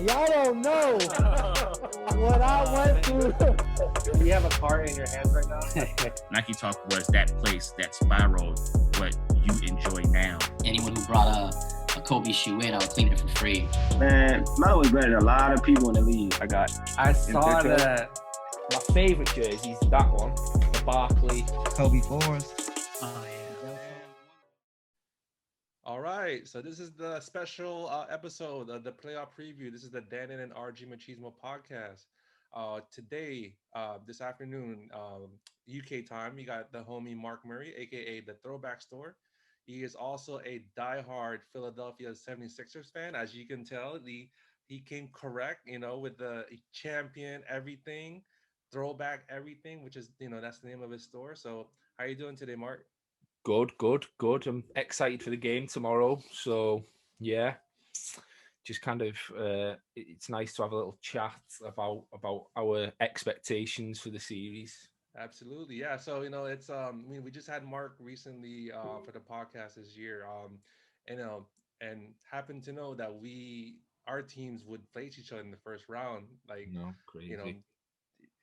Y'all don't know what I went through. Do you have a card in your hands right now? Nike Talk was that place that spiraled what you enjoy now. Anyone who brought a Kobe shoe in, I would clean it for free. Man, Melo was better than a lot of people in the league. I saw that. My favorite jersey's that one, the Barkley. Kobe fours. Oh, yeah. All right, so this is the special episode of the playoff preview. This is the Dandin and RG Machismo podcast. Today, this afternoon, UK time, you got the homie Mark Murray, aka the Throwback Store. He is also a diehard Philadelphia 76ers fan. As you can tell, he came correct, with the champion everything, throwback everything, which is, that's the name of his store. So how are you doing today, Mark? Good. I'm excited for the game tomorrow. So, yeah, just kind of, it's nice to have a little chat about our expectations for the series. Absolutely. Yeah. So, it's, we just had Mark recently for the podcast this year, and happened to know that our teams would face each other in the first round. Like, No, crazy.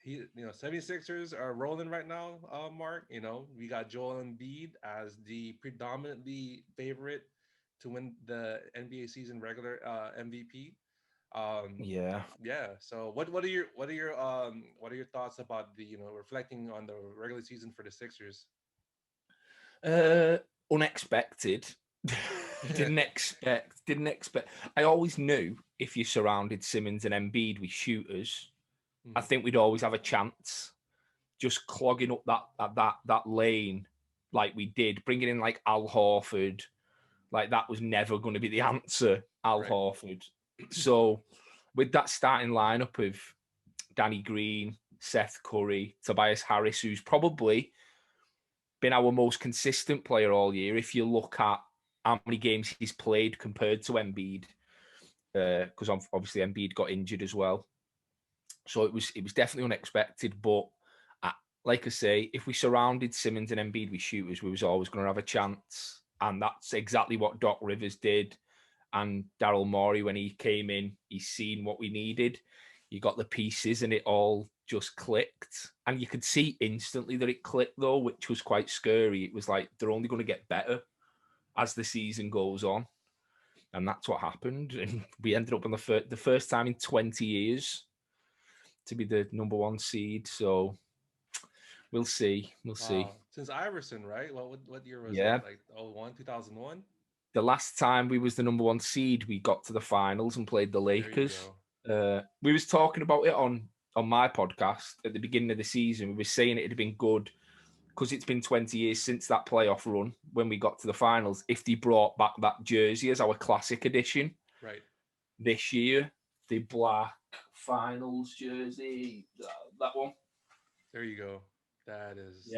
76ers are rolling right now, Mark. We got Joel Embiid as the predominantly favorite to win the NBA season regular MVP. Yeah. So what are your thoughts about the reflecting on the regular season for the Sixers? Unexpected. Didn't expect. I always knew if you surrounded Simmons and Embiid with shooters, I think we'd always have a chance. Just clogging up that lane like we did, bringing in like Al Horford, like that was never going to be the answer. Al Right. Horford. So with that starting lineup of Danny Green, Seth Curry, Tobias Harris, who's probably been our most consistent player all year, if you look at how many games he's played compared to Embiid, because obviously Embiid got injured as well. So it was definitely unexpected, but like I say, if we surrounded Simmons and Embiid with shooters, we was always going to have a chance, and that's exactly what Doc Rivers did. And Daryl Morey, when he came in, he's seen what we needed. You got the pieces, and it all just clicked. And you could see instantly that it clicked, though, which was quite scary. It was like they're only going to get better as the season goes on, and that's what happened. And we ended up on the first time in 20 years to be the number one seed. So we'll see. Since Iverson, right? What year was Yeah. it? Like 2001? The last time we was the number one seed, we got to the finals and played the Lakers. We was talking about it on my podcast at the beginning of the season. We were saying it had been good because it's been 20 years since that playoff run when we got to the finals. If they brought back that jersey as our classic edition, Right. this year, the black finals jersey, that one. There you go. That is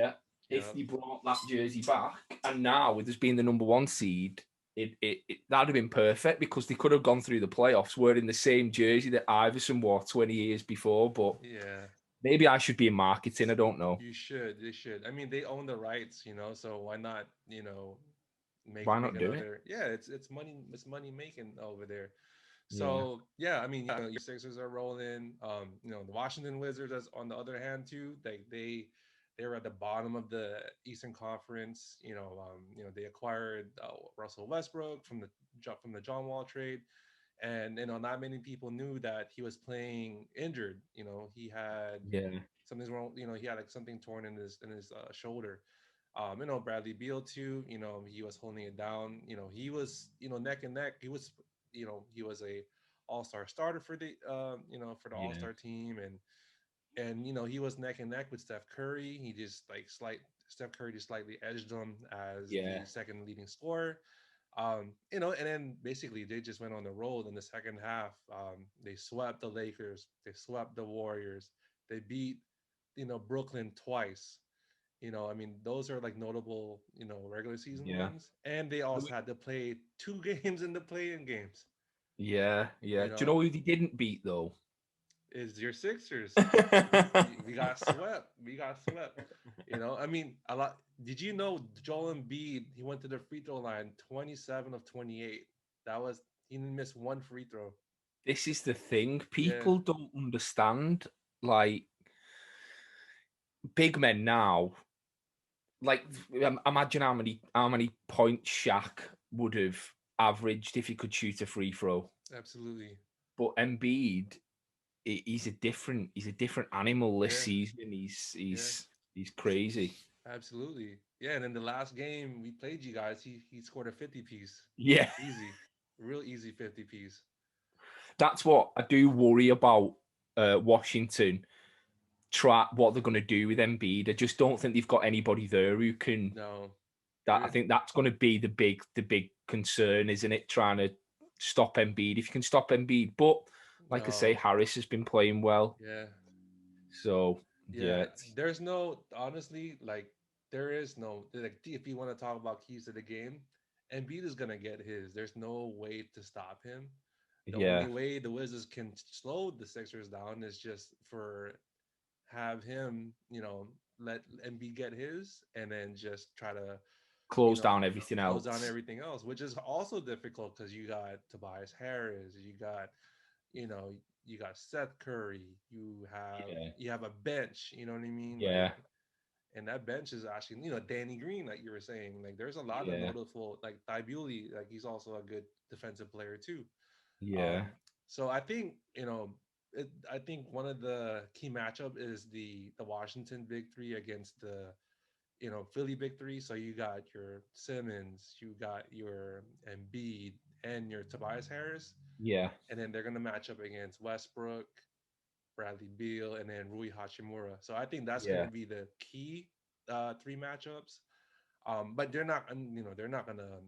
If they brought that jersey back, and now with us being the number one seed, it that'd have been perfect because they could have gone through the playoffs wearing the same jersey that Iverson wore 20 years before. But maybe I should be in marketing. I don't know. You should. They should. I mean, they own the rights, so why not, Why not do it? Yeah, it's money. It's money making over there. So I mean, your Sixers are rolling. The Washington Wizards, as on the other hand, too, they're at the bottom of the Eastern Conference. They acquired Russell Westbrook from the John Wall trade, and not many people knew that he was playing injured. He had something's wrong. He had like something torn in his shoulder. Bradley Beal too. He was holding it down. He was neck and neck. He was a all-star starter for the for the all-star team, and he was neck and neck with Steph Curry. He just Steph Curry just slightly edged him as the second leading scorer. And then basically they just went on the roll in the second half. They swept the Lakers, they swept the Warriors, they beat Brooklyn twice. I mean, those are like notable regular season wins, and they also had to play 2 games in the play-in games. Do you know who they didn't beat though? Is your Sixers. We got swept. I mean, a lot. Did you know Joel Embiid, he went to the free throw line 27 of 28. He didn't miss one free throw. This is the thing. Yeah, People don't understand. Like big men now. Like imagine how many points Shaq would have averaged if he could shoot a free throw. absolutely. But Embiid, he's a different animal this Yeah, season. yeah, He's crazy. absolutely. Yeah, and in the last game we played you guys, he scored a 50 piece. Yeah, Easy. Real easy 50 piece. that's what I do worry about. Washington try what they're going to do with Embiid. I just don't think they've got anybody there who can. No. That I There think that's going to be the big concern, isn't it? Trying to stop Embiid. If you can stop Embiid, but like I say, no. Harris has been playing well. Yeah. So yeah, Yeah. There's no honestly, like there is no like if you want to talk about keys to the game, Embiid is gonna get his. There's no way to stop him. The only yeah, way the Wizards can slow the Sixers down is just for have him, let Embiid get his, and then just try to, you close know, down everything close down else. everything else, which is also difficult because you got Tobias Harris, you know, you got Seth Curry, Yeah, you have a bench, you know what I mean? Like, yeah, and that bench is actually, Danny Green, like you were saying, like there's a lot of yeah, notable, like Thybuli, like he's also a good defensive player too. yeah, Um, so I think I think one of the key matchup is the Washington Big Three against the Philly Big Three. So you got your Simmons, you got your Embiid, and your Tobias Harris, yeah, and then they're gonna match up against Westbrook, Bradley Beal, and then Rui Hachimura. So I think that's gonna yeah, be the key three matchups. But they're not, they're not gonna.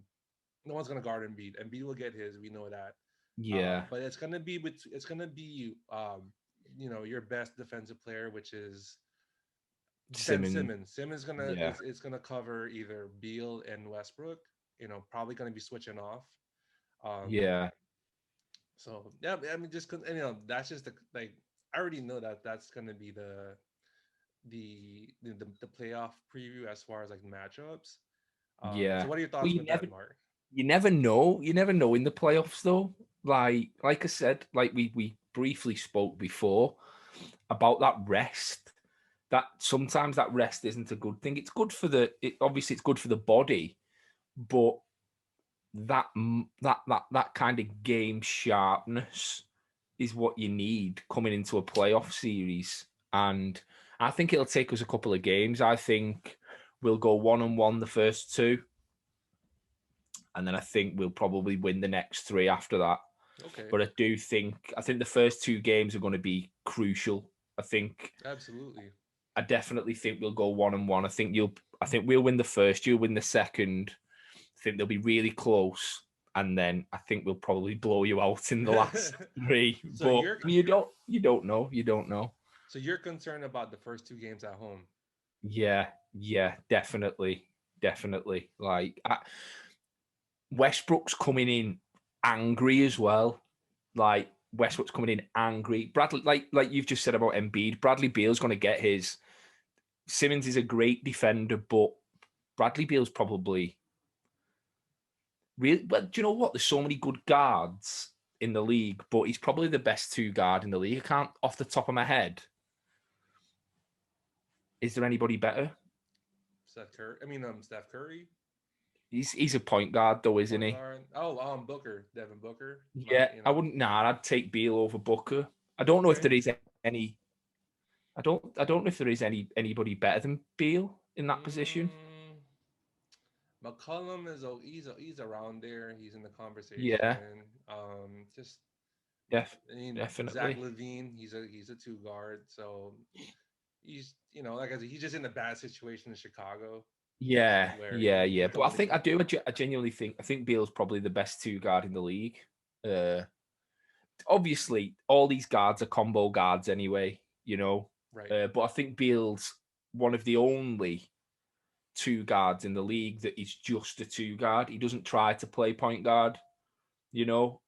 No one's gonna guard Embiid. Embiid will get his. We know that. yeah. But it's gonna be your best defensive player, which is Ben Simmons. Simmons. Simmons gonna Yeah, is gonna cover either Beal and Westbrook. Probably gonna be switching off. Um, yeah, so yeah, I mean, just 'cause, that's just like I already know that that's gonna be the playoff preview as far as like matchups. So yeah. what are your Well, thoughts with that, Mark? you never know. You never know in the playoffs though. Like I said, like we briefly spoke before about that rest. That sometimes that rest isn't a good thing. It's good for obviously it's good for the body, but that kind of game sharpness is what you need coming into a playoff series. And I think it'll take us a couple of games. I think we'll go 1-1 the first two, and then I think we'll probably win the next three after that. Okay, But I think the first two games are going to be crucial. absolutely. I definitely think we'll go 1-1. I think we'll win the first, you'll win the second. I think they'll be really close. And then I think we'll probably blow you out in the last three. so But you're you don't know. You don't know. so you're concerned about the first two games at home. Yeah, yeah, definitely. Definitely. Westbrook's coming in angry as well. Like Westbrook's coming in angry. Bradley, like you've just said about Embiid, Bradley Beal's going to get his. Simmons is a great defender, but Bradley Beal's probably really. But do you know what? There's so many good guards in the league, but he's probably the best two guard in the league. I can't, off the top of my head. Is there anybody better? Steph Curry, He's a point guard though, isn't point he? guard. Booker, Devin Booker. Yeah, I wouldn't. Nah, I'd take Beal over Booker. I don't know if Okay. there is any. I don't know if there is anybody better than Beal in that position. Mm, McCollum he's around there. He's in the Yeah, conversation. Just Zach definitely. Levine. He's a two guard. So he's like I said, he's just in a bad situation in Chicago Yeah, where yeah, yeah. he But I genuinely think Beal's probably the best two guard in the league. Uh, Obviously, all these guards are combo guards anyway, right. But I think Beal's one of the only two guards in the league that is just a two guard. He doesn't try to play point guard, you know.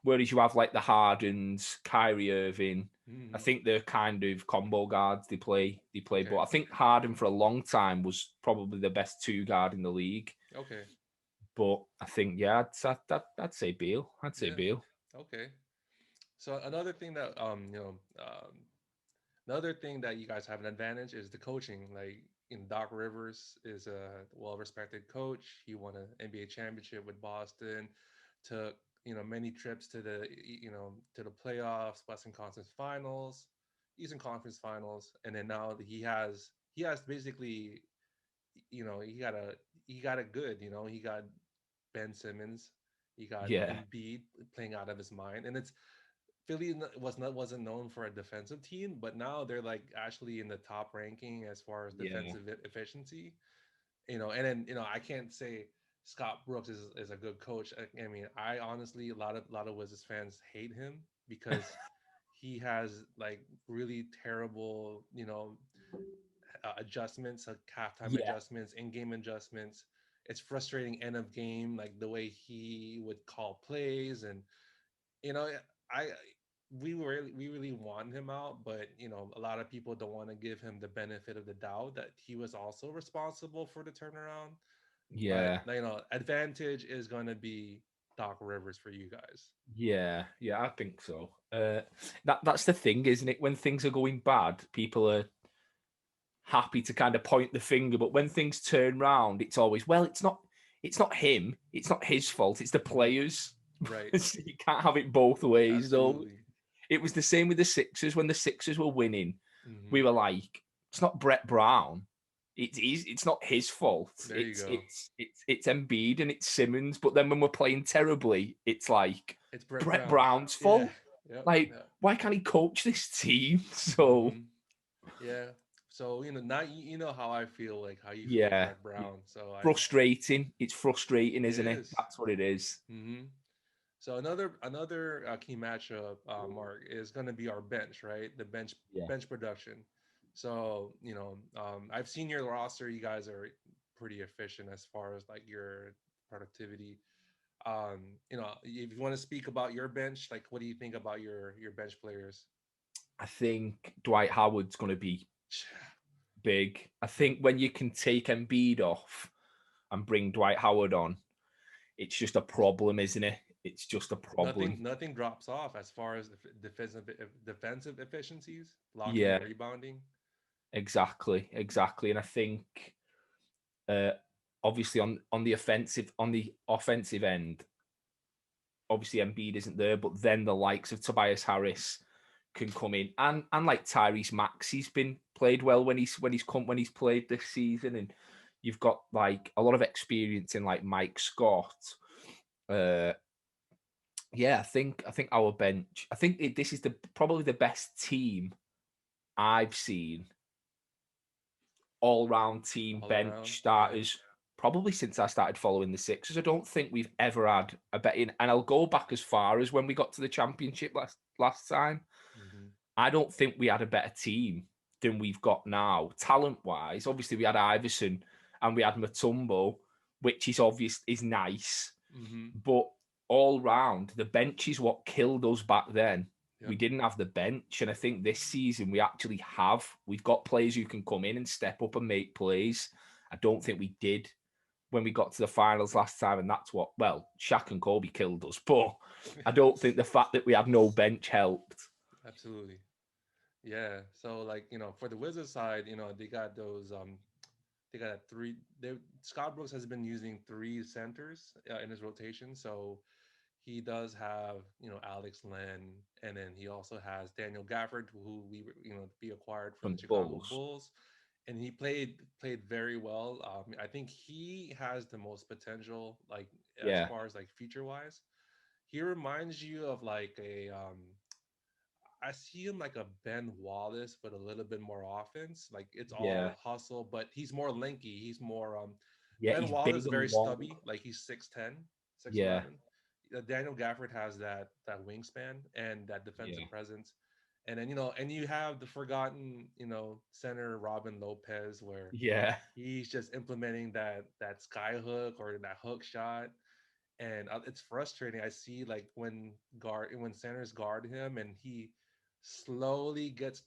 Whereas you have like the Hardens, Kyrie Irving. I Hmm. think they're kind of combo guards. They play. But Okay. I think Harden for a long time was probably the best two guard in the league. Okay. But I think I'd say Beal. I'd say Yeah. Beal. Okay. So another thing that another thing that you guys have an advantage is the coaching. Like in Doc Rivers is a well-respected coach. He won an NBA championship with Boston, took many trips to the to the playoffs, Western Conference Finals, Eastern Conference Finals, and then now he has basically he got a good he got Ben Simmons, he got Yeah, Embiid playing out of his mind, and it's Philly wasn't known for a defensive team, but now they're like actually in the top ranking as far as yeah, defensive efficiency. And then I can't say Scott Brooks is a good coach. I mean, I honestly a lot of Wizards fans hate him because he has like really terrible adjustments, like halftime yeah, adjustments, in-game adjustments. It's frustrating end of game, like the way he would call plays, and you know, I we really want him out, but a lot of people don't want to give him the benefit of the doubt that he was also responsible for the turnaround. But yeah, advantage is going to be Doc Rivers for you guys. yeah, yeah. I think so. That's the thing, isn't it? When things are going bad, people are happy to kind of point the finger, but when things turn round, it's always, well, it's not him, it's not his fault, it's the Mhm. players. Right. You can't have it both ways, though. Absolutely. It was the same with the Sixers. When the Sixers were winning, Hmm. we were like, it's not Brett Brown. It's not his fault. There you It's go. it's it's it's Embiid and it's Simmons. But then when we're playing terribly, it's like It's Brett Brett Brown. Brown's Yeah. fault. Yep. Like, Yeah. why can't he coach this team? So Hmm. Yeah. So now you know how I feel, like how you feel with yeah, Brett Brown. So frustrating. It's frustrating, it isn't it? is. That's what it is. Hmm. So another key matchup, Mark, is going to be our bench, right? The Yeah, bench production. So I've seen your roster. You guys are pretty efficient as far as like your productivity. If you want to speak about your bench, like what do you think about your bench players? I think Dwight Howard's going to be big. I Yep. think when you can take Embiid off and bring Dwight Howard on, it's just a problem, isn't it? It's just a problem. Nothing drops off as far as the defensive efficiencies, blocking Yeah, and rebounding. exactly, exactly. And I think uh obviously on the offensive end, obviously Embiid isn't there, but then the likes of Tobias Harris can come in, and like Tyrese Maxey's been played well when he's played this season, and you've got like a lot of experience in like Mike Scott. Uh yeah, I think our bench. I think this is the probably the best team I've seen, all round team All around. bench Yeah. starters probably since I started following the Sixers. I don't think we've ever had a bet in, and I'll go back as far as when we got to the championship last time. Hmm. I don't think we had a better team than we've got now, talent wise. Obviously, we had Iverson and we had Matumbo, which is obvious is nice, Hmm. but all round the bench is what killed us back then. We Yep. didn't have the bench, and I think this season we actually have. We've got players who can come in and step up and make plays. I don't think we did when we got to the finals last time, and that's what, well, Shaq and Kobe killed us. But I don't think the fact that we had no bench helped. Absolutely. Yeah. So like, for the Wizards side, they got those they got Scott Brooks has been using three centers in his rotation. So he does have, Alex Len, and then he also has Daniel Gafford, who we acquired from From the the Chicago Bulls. Bulls, and he played very well. I think he has the most potential, like as Yeah, far as like future wise. He reminds you of like a I see him like a Ben Wallace, but a little bit more offense. Like it's yeah, all hustle, but he's more lanky. He's more yeah. Ben He's Wallace big is very and long. stubby, like he's 6'10", Yeah, 6'11". Daniel Gafford has that wingspan and that yeah, defensive presence. And then and you have the forgotten, center Robin Lopez, where yeah, he's just implementing that sky hook or that hook shot, and it's frustrating. I see like when centers guard him, and he slowly gets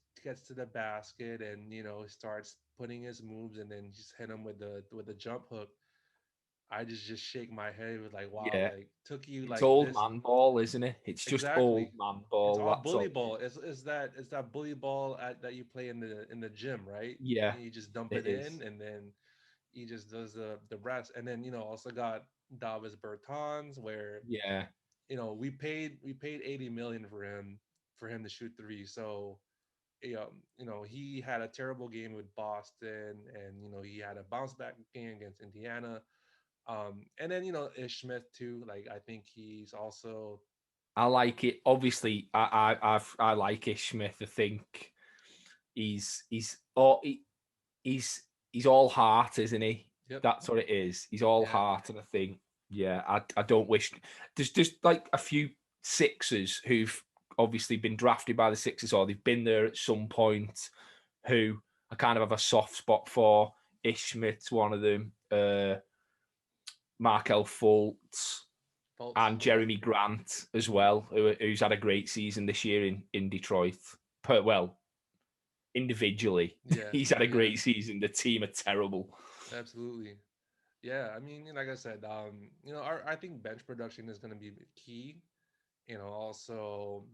to the basket, and starts putting his moves, and then just hit him with the jump hook. I just shake my head with like, wow, Yeah. like took you It's like old this man ball, isn't it? It's just old exactly. man It's ball. all That's bully all. ball. It's that bully ball that you play in the gym, right? Yeah, And you just dump it it is. in, and then he just does the rest. And then also got Davis Bertans, where Yeah. we paid 80 million for him to shoot three. So he had a terrible game with Boston, and he had a bounce back game against Indiana. And then Ish Smith too. Like I think he's also I like it. Obviously, I like Ish Smith. I think he's he's all heart, isn't he? yep, That's what it is. He's all yeah, heart, and I think, yeah, I don't wish there's just like a few Sixers who've obviously been drafted by the Sixers or they've been there at some point who I kind of have a soft spot for. Ish Smith's one of them. Markel Fultz faults. and Jeremy Grant as well, who's had a great season this year in Detroit. Well, individually, Yeah, he's had a yeah, great season. The team are terrible. absolutely. Yeah, I mean, like I said, I think bench production is going to be key. Also,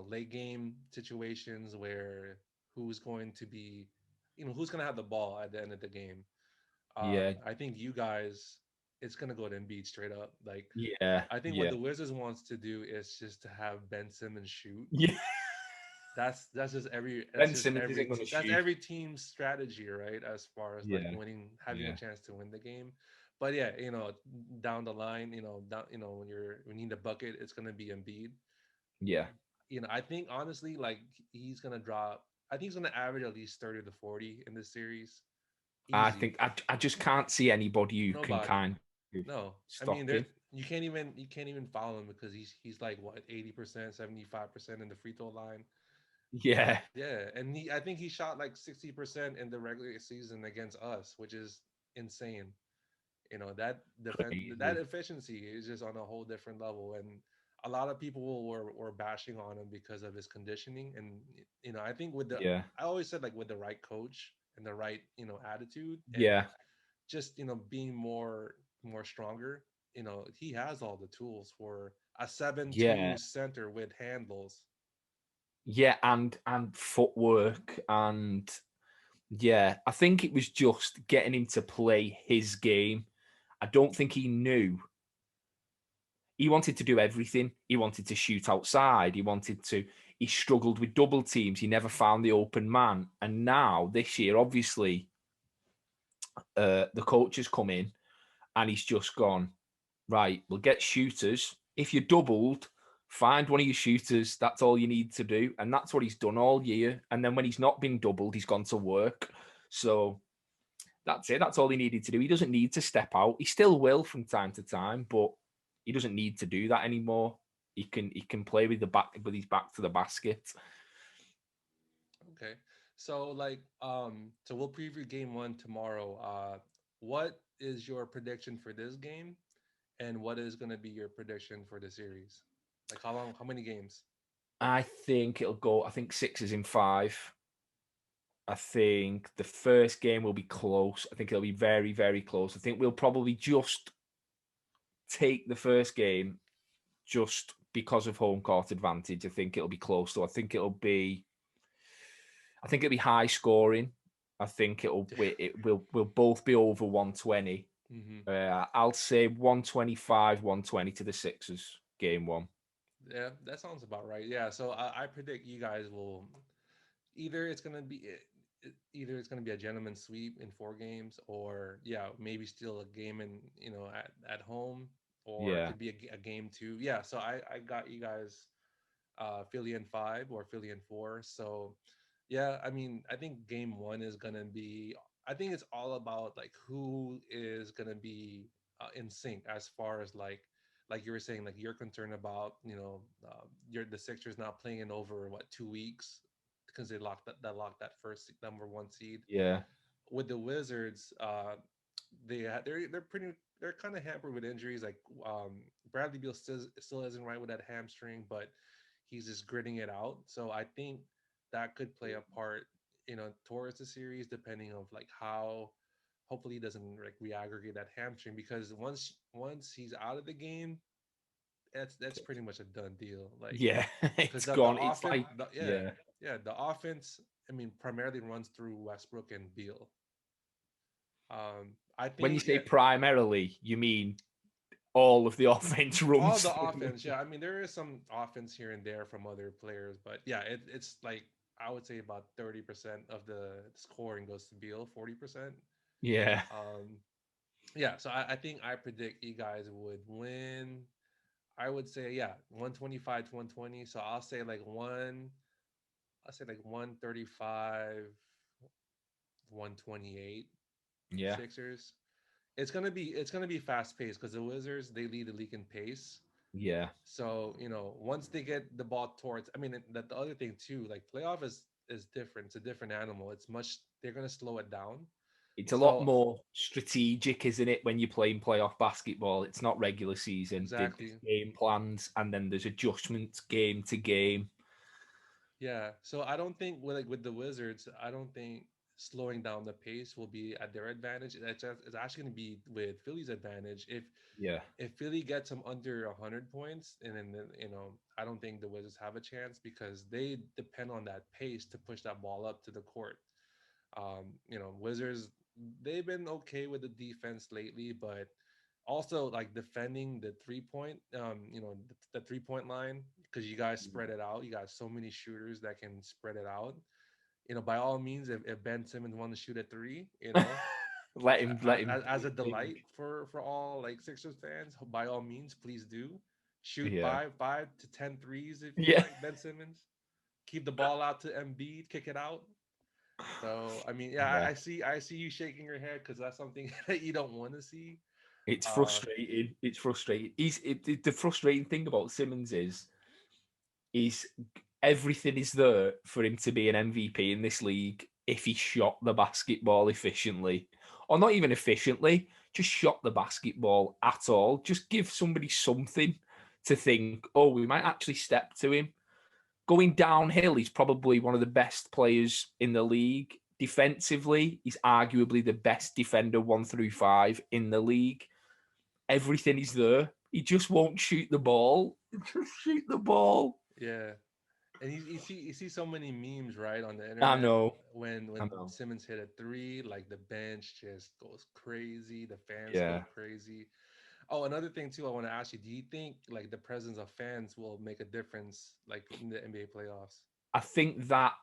late game situations where who's going to be, who's going to have the ball at the end of the game. Yeah, I think you guys, it's going to go to Embiid straight up. Like, yeah, I think what yeah, the Wizards wants to do is just to have Ben Simmons shoot. yeah. That's just every that's Ben just Simmons every isn't going to that's shoot. every team's strategy, right? As far as like Yeah, winning, having a yeah, chance to win the game. But yeah, down the line, when when you need a bucket, it's gonna be Embiid. yeah. I think honestly, like he's gonna drop. I think he's gonna average at least 30 to 40 in this series, I easy. think I just can't see anybody who can Nobody. kind of No, I mean stop there. him. You can't even follow him because he's like what 80%, 75% in the free throw line. Yeah, Yeah, and I think he shot like 60% in the regular season against us, which is insane. That crazy. efficiency is just on a whole different level, and a lot of people were bashing on him because of his conditioning. And I think Yeah, I always said like with the right coach and the right attitude and yeah, just being more stronger, he has all the tools for a 7-2 yeah, center with handles. yeah, and footwork and yeah. I think it was just getting him to play his game. I don't think he knew he wanted to do everything. He wanted to shoot outside. He struggled with double teams. He never found the open man. And now, this year, obviously, the coach has come in and he's just gone, right, we'll get shooters. If you're doubled, find one of your shooters. That's all you need to do. And that's what he's done all year. And then when he's not been doubled, he's gone to work. So that's it. That's all he needed to do. He doesn't need to step out. He still will from time to time, but he doesn't need to do that anymore. He can play with his back to the basket. Okay. So so we'll preview game one tomorrow. What is your prediction for this game, and what is going to be your prediction for the series? Like how many games? I think it'll go. I think six is in five. I think the first game will be close. I think it'll be very, very close. I think we'll probably just take the first game just because of home court advantage. I think it'll be close. So I think it'll be high scoring. I think it will both be over 120. Hmm. I'll say 125, 120 to the Sixers game one. Yeah, that sounds about right. Yeah. So I predict you guys will either it's going to be either it's going to be a gentleman's sweep in 4 games, or yeah, maybe still a game in at home, or it Yeah, could be a game two. Yeah. So I got you guys Philly in 5 or Philly in 4. So, yeah, I mean, I think game one is gonna be. I think it's all about like who is gonna be in sync as far as like you were saying, like you're concerned about you're the Sixers not playing in over what 2 weeks because they locked that first number one seed. yeah, With the Wizards, they're kind of hampered with injuries. Like Bradley Beal still isn't right with that hamstring, but he's just gritting it out. So I think that could play a part, towards the series, depending of like hopefully he doesn't like re-aggregate that hamstring, because once he's out of the game, that's pretty much a done deal. Like, Yeah, because it's the gone. It's offense, like, yeah. the offense, I mean, primarily runs through Westbrook and Beal. I When you think, say yeah, primarily, you mean all of the offense all runs the through. offense. Yeah, I mean, there is some offense here and there from other players, but yeah, it's like I would say about 30% of the scoring goes to Beal, 40%. Yeah, Um, yeah, so I think I predict you guys would win. I would say, yeah, 125 to 120. So I'll say like 135, 128 yeah, Sixers. It's gonna be fast paced because the Wizards, they lead the league in pace. yeah. So, once they get the ball towards, I mean, that the other thing too, like playoff is different. It's a different animal. They're gonna slow it down. It's a lot So more strategic, isn't it, when you're playing playoff basketball? It's not regular season. There's exactly. game plans, and then there's adjustments game to game. Yeah. So I don't think with the Wizards, I don't think slowing down the pace will be at their advantage. It's actually going to be with Philly's advantage. Yeah, If Philly gets them under 100 points, and then I don't think the Wizards have a chance because they depend on that pace to push that ball up to the court. Wizards, they've been okay with the defense lately, but also like defending the 3 point, the 3 point line, because you guys spread it out. You got so many shooters that can spread it out. By all means, if Ben Simmons want to shoot a three, let him. as a delight for all like Sixers fans, by all means, please do shoot Yeah, five to 10 threes if you yeah, like, Ben Simmons. Keep the ball out to Embiid, kick it out. So I mean, yeah, yeah. I see you shaking your head because that's something that you don't want to see. It's Uh, frustrating. It's frustrating. The frustrating thing about Simmons is everything is there for him to be an MVP in this league if he shot the basketball efficiently, or not even efficiently, just shot the basketball at all. Just give somebody something to think, oh, we might actually step to him. Going downhill, he's probably one of the best players in the league. Defensively, he's arguably the best defender 1 through 5 in the league. Everything is there. He just won't shoot the ball. Just shoot the ball. yeah, and you see so many memes right on the I internet know. I when know. Simmons hit a three, like the bench just goes crazy, the fans go Yeah. crazy. Oh, another thing too, I want to ask you: do you think like the presence of fans will make a difference, like in the NBA playoffs? I think that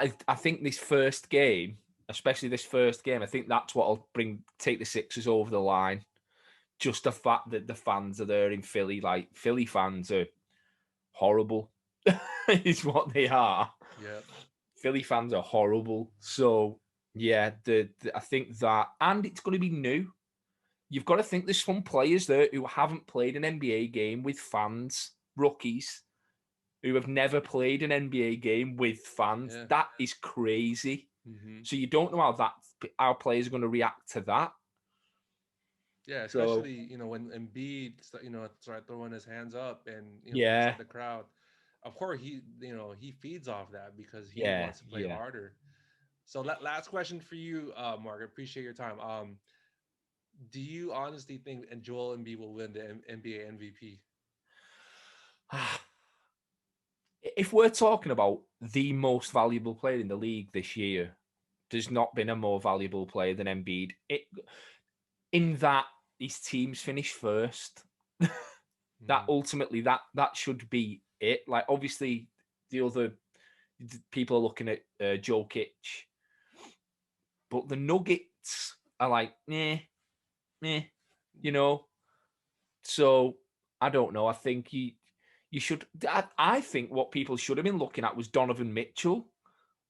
is. I think this first game, especially this first game, I think that's what'll take the Sixers over the line. Just the fact that the fans are there in Philly, like Philly fans are horrible, is what they are. Yeah, Philly fans are horrible. So yeah, I think that, and it's going to be new. You've got to think there's some players there who haven't played an NBA game with fans, rookies who have never played an NBA game with fans. yeah. That is crazy. Hmm. So you don't know how players are going to react to that. Yeah, So especially when Embiid start throwing his hands up and looks yeah, at the crowd. Of course, he feeds off that because he yeah, wants to play yeah. harder. So last question for you, Mark. I appreciate your time. Do you honestly think and Joel Embiid will win the NBA MVP? If we're talking about the most valuable player in the league this year, there's not been a more valuable player than Embiid. In that his teams finished first. That Hmm. ultimately that should be it. Like obviously the other people are looking at Jokic, but the Nuggets are like, meh, you know. So I don't know. I think you should. I think what people should have been looking at was Donovan Mitchell.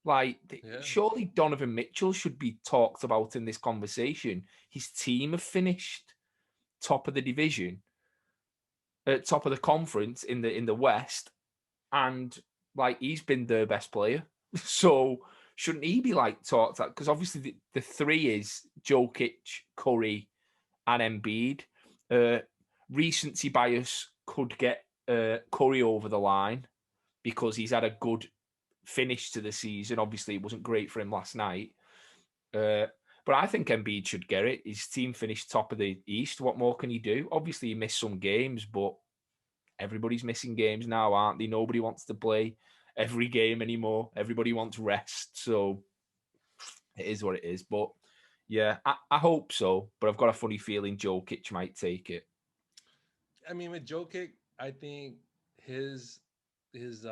Like, Yeah, surely Donovan Mitchell should be talked about in this conversation. His team have finished top of the division, top of the conference in the West, and like he's been their best player. So shouldn't he be like talked at? Because obviously the three is Jokic, Curry, and Embiid. Uh, Recency bias could get Curry over the line because he's had a good finish to the season. Obviously, it wasn't great for him last night. Uh, But I think Embiid should get it. His team finished top of the East. What more can he do? Obviously, he missed some games, but everybody's missing games now, aren't they? Nobody wants to play every game anymore. Everybody wants rest. So it is what it is. But yeah, I hope so. But I've got a funny feeling Jokic might take it. I mean, with Jokic, I think his his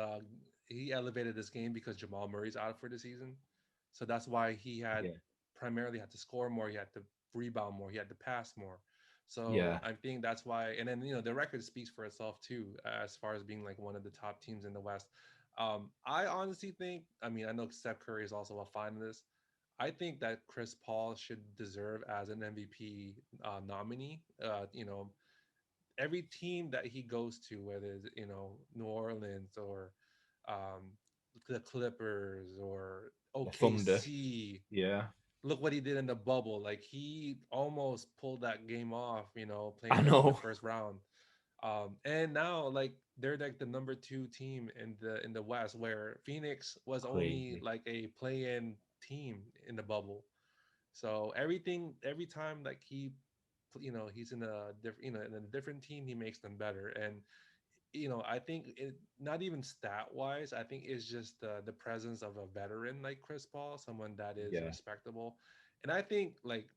he elevated this game because Jamal Murray's out for the season, so that's why he had Yeah. primarily had to score more, he had to rebound more, he had to pass more. So Yeah. I think that's why, and then the record speaks for itself too, as far as being like one of the top teams in the West. I honestly think, I mean, I know Steph Curry is also a finalist. I think that Chris Paul should deserve as an MVP nominee. Every team that he goes to, whether it's New Orleans or um, the Clippers or The Thunder. OKC, Yeah. look what he did in the bubble. Like he almost pulled that game off, I playing them in the know. first round. And now like they're like the number two team in the West, where Phoenix was only Crazy. like a play-in team in the bubble. So every time like he's in a different in a different team, he makes them better. And I think not even stat wise, I think it's just the presence of a veteran like Chris Paul, someone that is Yeah. respectable. And I think like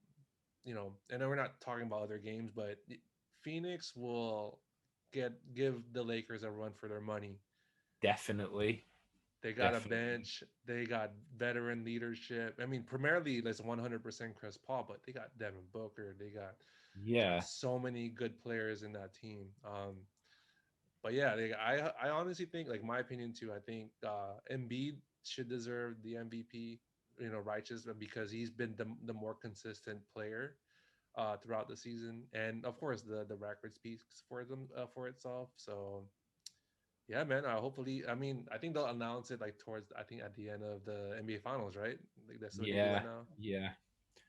I know we're not talking about other games, but Phoenix will give the Lakers a run for their money. Definitely. They got a Definitely. bench. They got veteran leadership. I mean, primarily it's 100% Chris Paul, but they got Devin Booker. They got Yeah. so many good players in that team. But yeah, I honestly think, like my opinion too. I think Embiid should deserve the MVP. Righteous because he's been the more consistent player throughout the season, and of course the record speaks for them for itself. So yeah, man. Hopefully, I mean, I think they'll announce it like towards, I think at the end of the NBA Finals, right? Like that's what they do Yeah. that now. Yeah.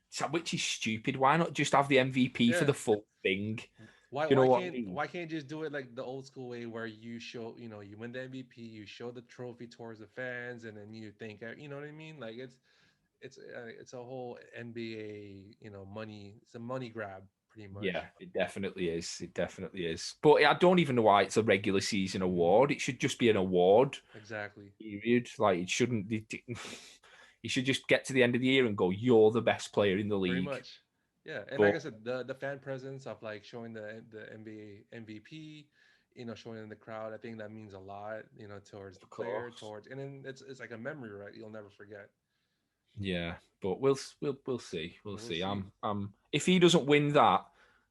So, which is stupid. Why not just have the MVP for Yeah. the full thing? Do Why you know why what I can't mean? why can't you just do it like the old school way where you show you win the MVP, you show the trophy towards the fans, and then you think you know what I mean? Like it's a whole NBA money. It's a money grab pretty Yeah, much. it definitely is. It definitely is. But I don't even know why it's a regular season award. It should just be an award. Exactly. Period. Like it shouldn't. You should just get to the end of the year and go, "You're the best player in the Pretty league." much. Yeah, and like But I said, the fan presence of like showing the NBA MVP, showing in the crowd, I think that means a lot, towards the of player, course, towards, and then it's like a memory, right? You'll never forget. yeah. But we'll see. We'll We'll see. see. If he doesn't win that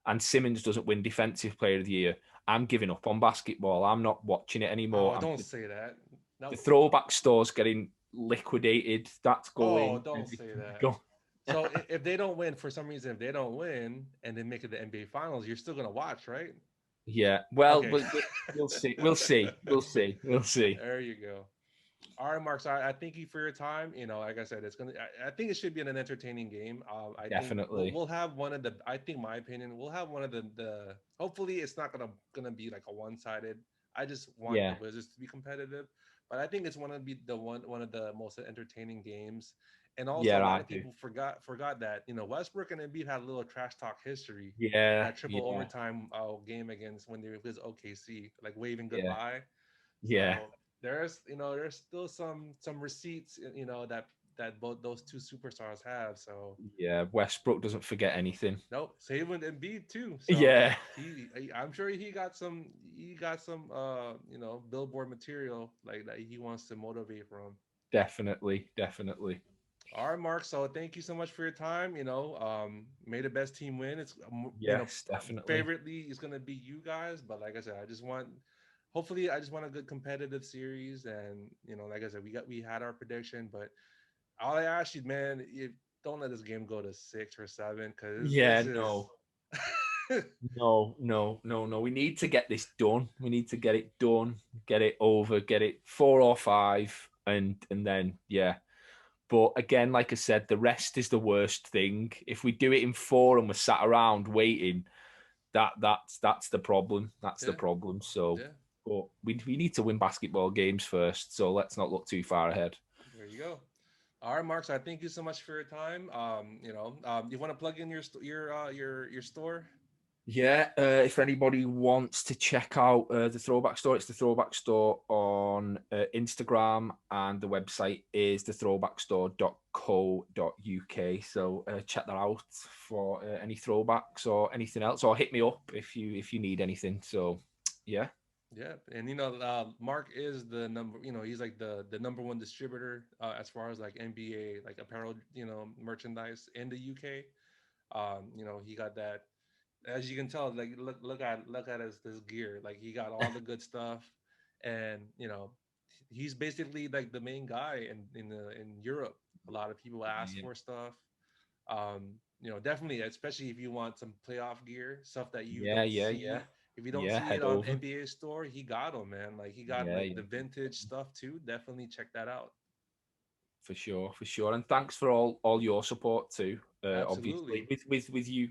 and Simmons doesn't win Defensive Player of the Year, I'm giving up on basketball. I'm not watching it anymore. Oh, don't say that. The No. throwback store's getting liquidated. That's Oh, going. don't say Everything's that. going. So if they don't win for some reason, if they don't win and they make it the NBA Finals, you're still gonna watch, right? Yeah. Well, Okay. we'll see. We'll see. We'll see. We'll see. There you go. All right, Mark. So I thank you for your time. Like I said, it's gonna. I think it should be an entertaining game. I think Definitely. we'll have one of the. I think my opinion, we'll have one of the. Hopefully, it's not gonna be like a one sided. I just want the Yeah. Wizards to be competitive, but I think it's one of be the one of the most entertaining games. And also, a Yeah, lot I of do. people forgot that Westbrook and Embiid had a little trash talk history in Yeah. that triple Yeah. overtime game against when they were with OKC, like waving Yeah. goodbye. Yeah. So there's still some receipts that both those two superstars have. So Yeah. Westbrook doesn't forget anything. nope, same with Embiid too. So Yeah. I'm sure he got some billboard material like that he wants to motivate from. Definitely. Definitely. All right, Mark. So thank you so much for your time. May the best team win. It's Yes, definitely. favorably is gonna be you guys, but like I said, hopefully I just want a good competitive series, and like I said, we had our prediction, but all I ask you, man, don't let this game go to 6 or 7 because Yeah. this is No. No. No. No. No. We need to get this done. We need to get it done. Get it over. Get it 4 or 5, and then yeah. But again, like I said, the rest is the worst thing. If we do it in 4 and we're sat around waiting, that's the problem. That's the yeah, problem. So, yeah. but we need to win basketball games first. So let's not look too far ahead. There you go. All right, Mark. So I thank you so much for your time. You want to plug in your store? Yeah, if anybody wants to check out the Throwback Store, it's the Throwback Store on Instagram, and the website is thethrowbackstore.co.uk. So check that out for any throwbacks or anything else, or hit me up if you need anything. So yeah. Yeah, and Mark is the number. He's like the number one distributor as far as like NBA like apparel, merchandise in the UK. He got that. As you can tell, like look at this gear. Like he got all the good stuff, and he's basically like the main guy in Europe. A lot of people ask Yeah, for stuff. Definitely, especially if you want some playoff gear, stuff that you yeah, don't yeah, yeah. see. If you don't Yeah, see it head on over. NBA Store, he got them, man. Like he got Yeah, like yeah. the vintage stuff too. Definitely check that out. For sure, for sure, and thanks for all your support too. Obviously, Absolutely. with you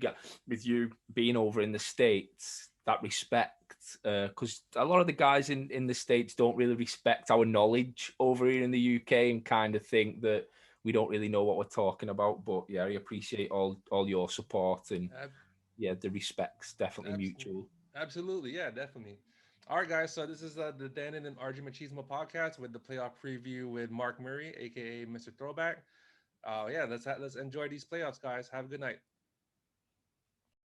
with you being over in the States, that respect, because a lot of the guys in the States don't really respect our knowledge over here in the UK and kind of think that we don't really know what we're talking about. But yeah, I appreciate all your support, and Ab- yeah, the respect's definitely Absolutely. mutual. Absolutely. Yeah, definitely. All right, guys. So this is the Dandin and RG Machismo podcast with the playoff preview with Mark Murray, aka Mr. Throwback. Yeah, let's enjoy these playoffs, guys. Have a good night.